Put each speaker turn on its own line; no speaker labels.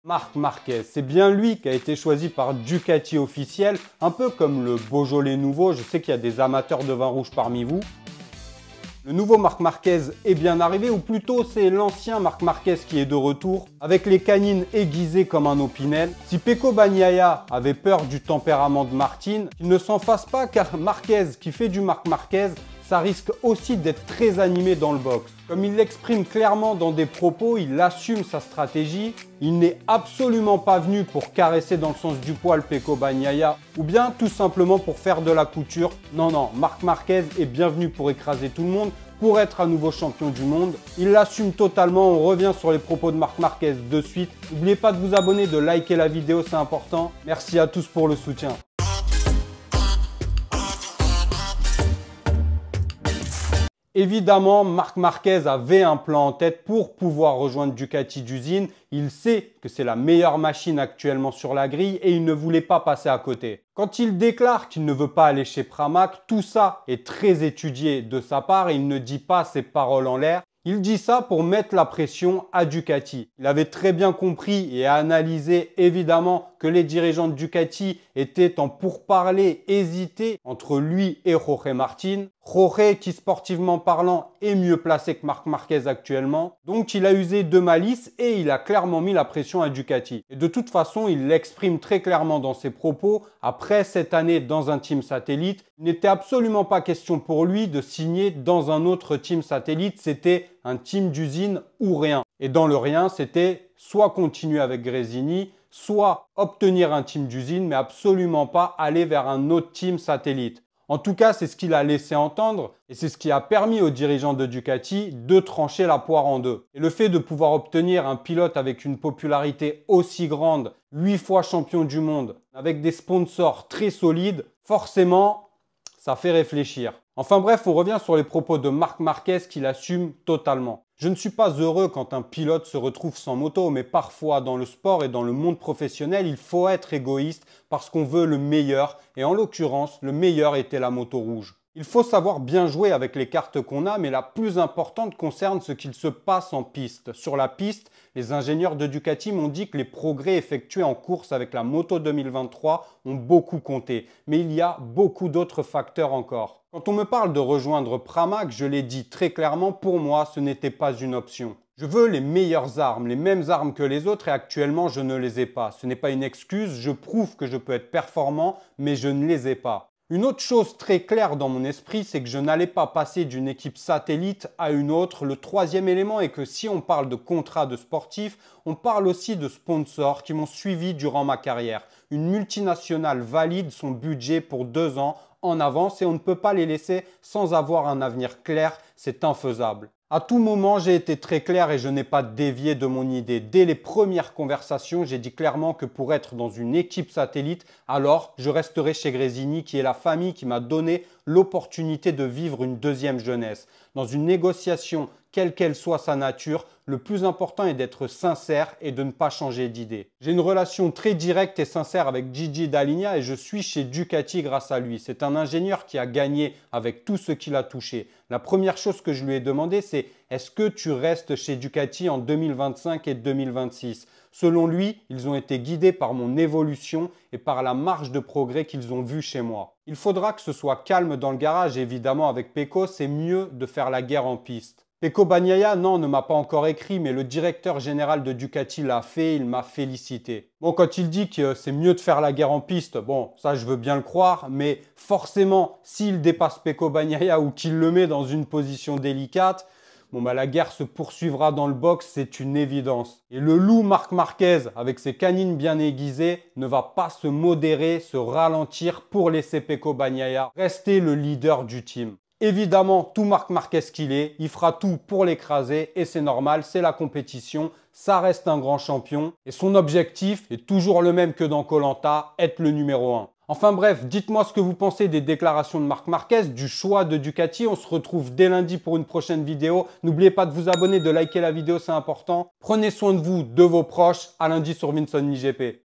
Marc Marquez, c'est bien lui qui a été choisi par Ducati officiel, un peu comme le Beaujolais nouveau. Je sais qu'il y a des amateurs de vin rouge parmi vous. Le nouveau Marc Marquez est bien arrivé, ou plutôt c'est l'ancien Marc Marquez qui est de retour, avec les canines aiguisées comme un Opinel. Si Pecco Bagnaia avait peur du tempérament de Martin, qu'il ne s'en fasse pas, car Marquez qui fait du Marc Marquez, ça risque aussi d'être très animé dans le box. Comme il l'exprime clairement dans des propos, il assume sa stratégie. Il n'est absolument pas venu pour caresser dans le sens du poil Pecco Bagnaia ou bien tout simplement pour faire de la couture. Non, non, Marc Marquez est bienvenu pour écraser tout le monde, pour être à nouveau champion du monde. Il l'assume totalement. On revient sur les propos de Marc Marquez de suite. N'oubliez pas de vous abonner, de liker la vidéo, c'est important. Merci à tous pour le soutien. Évidemment, Marc Marquez avait un plan en tête pour pouvoir rejoindre Ducati d'usine. Il sait que c'est la meilleure machine actuellement sur la grille et il ne voulait pas passer à côté. Quand il déclare qu'il ne veut pas aller chez Pramac, tout ça est très étudié de sa part et il ne dit pas ses paroles en l'air. Il dit ça pour mettre la pression à Ducati. Il avait très bien compris et analysé évidemment que les dirigeants de Ducati étaient en pourparlers hésités entre lui et Jorge Martin. Jorge qui sportivement parlant est mieux placé que Marc Marquez actuellement. Donc il a usé de malice et il a clairement mis la pression à Ducati. Et de toute façon, il l'exprime très clairement dans ses propos. Après cette année dans un team satellite, il n'était absolument pas question pour lui de signer dans un autre team satellite. C'était un team d'usine ou rien. Et dans le rien, c'était soit continuer avec Gresini, soit obtenir un team d'usine, mais absolument pas aller vers un autre team satellite. En tout cas, c'est ce qu'il a laissé entendre et c'est ce qui a permis aux dirigeants de Ducati de trancher la poire en deux. Et le fait de pouvoir obtenir un pilote avec une popularité aussi grande, 8 fois champion du monde, avec des sponsors très solides, forcément, ça fait réfléchir. Enfin bref, on revient sur les propos de Marc Marquez qu'il assume totalement. Je ne suis pas heureux quand un pilote se retrouve sans moto, mais parfois dans le sport et dans le monde professionnel, il faut être égoïste parce qu'on veut le meilleur. Et en l'occurrence, le meilleur était la moto rouge. Il faut savoir bien jouer avec les cartes qu'on a, mais la plus importante concerne ce qu'il se passe en piste. Sur la piste, les ingénieurs de Ducati m'ont dit que les progrès effectués en course avec la moto 2023 ont beaucoup compté. Mais il y a beaucoup d'autres facteurs encore. Quand on me parle de rejoindre Pramac, je l'ai dit très clairement, pour moi, ce n'était pas une option. Je veux les meilleures armes, les mêmes armes que les autres et actuellement, je ne les ai pas. Ce n'est pas une excuse, je prouve que je peux être performant, mais je ne les ai pas. Une autre chose très claire dans mon esprit, c'est que je n'allais pas passer d'une équipe satellite à une autre. Le troisième élément est que si on parle de contrat de sportif, on parle aussi de sponsors qui m'ont suivi durant ma carrière. Une multinationale valide son budget pour 2 ans en avance et on ne peut pas les laisser sans avoir un avenir clair, c'est infaisable. À tout moment, j'ai été très clair et je n'ai pas dévié de mon idée. Dès les premières conversations, j'ai dit clairement que pour être dans une équipe satellite, alors je resterai chez Gresini, qui est la famille qui m'a donné l'opportunité de vivre une deuxième jeunesse. Dans une négociation, quelle qu'elle soit sa nature, le plus important est d'être sincère et de ne pas changer d'idée. J'ai une relation très directe et sincère avec Gigi Dall'Igna et je suis chez Ducati grâce à lui. C'est un ingénieur qui a gagné avec tout ce qu'il a touché. La première chose que je lui ai demandé, c'est « Est-ce que tu restes chez Ducati en 2025 et 2026 ?» Selon lui, ils ont été guidés par mon évolution et par la marge de progrès qu'ils ont vue chez moi. Il faudra que ce soit calme dans le garage, évidemment avec Pecco, c'est mieux de faire la guerre en piste. Pecco Bagnaia, non, ne m'a pas encore écrit, mais le directeur général de Ducati l'a fait, il m'a félicité. Bon, quand il dit que c'est mieux de faire la guerre en piste, bon, ça je veux bien le croire, mais forcément, s'il dépasse Pecco Bagnaia ou qu'il le met dans une position délicate, bon bah la guerre se poursuivra dans le box, c'est une évidence. Et le loup Marc Marquez, avec ses canines bien aiguisées, ne va pas se modérer, se ralentir pour laisser Pecco Bagnaia rester le leader du team. Évidemment, tout Marc Marquez qu'il est, il fera tout pour l'écraser et c'est normal, c'est la compétition, ça reste un grand champion et son objectif est toujours le même que dans Koh Lanta, être le numéro 1. Enfin bref, dites-moi ce que vous pensez des déclarations de Marc Marquez, du choix de Ducati. On se retrouve dès lundi pour une prochaine vidéo. N'oubliez pas de vous abonner, de liker la vidéo, c'est important. Prenez soin de vous, de vos proches. À lundi sur Vinson MiGP.